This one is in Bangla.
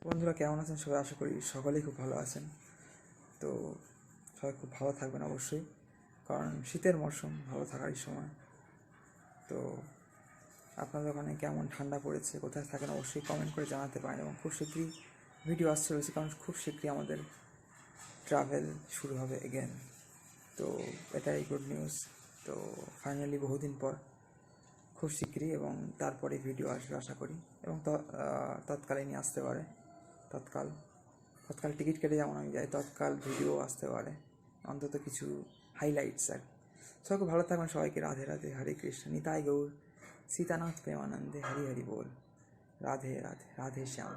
বন্ধুরা কেমন আছেন সবাই? আশা করি সকলেই খুব ভালো আছেন। তো সবাই খুব ভালো থাকবেন অবশ্যই, কারণ শীতের মরশুম, ভালো থাকারই সময়। তো আপনাদের ওখানে কেমন ঠান্ডা পড়েছে, কোথায় থাকেন অবশ্যই কমেন্ট করে জানাতে পারেন। এবং খুব শীঘ্রই ভিডিও আসতে রয়েছে, কারণ খুব শীঘ্রই আমাদের ট্রাভেল শুরু হবে এগেন। তো এটাই গুড নিউজ। তো ফাইনালি বহুদিন পর খুব শীঘ্রই, এবং তারপরে ভিডিও আসবে আশা করি। এবং তৎকালীনই আসতে পারে। তৎকাল তৎকাল টিকিট কেটে যেমন আমি যাই, তৎকাল ভিডিও আসতে পারে, অন্তত কিছু হাইলাইটস আর। সবাই খুব ভালো থাকবেন। সবাইকে রাধে রাধে, হরে কৃষ্ণ, নিতাই গৌর, সীতানাথ প্রেমানন্দে, হরি হরি বল, রাধে রাধে, রাধে শ্যাম।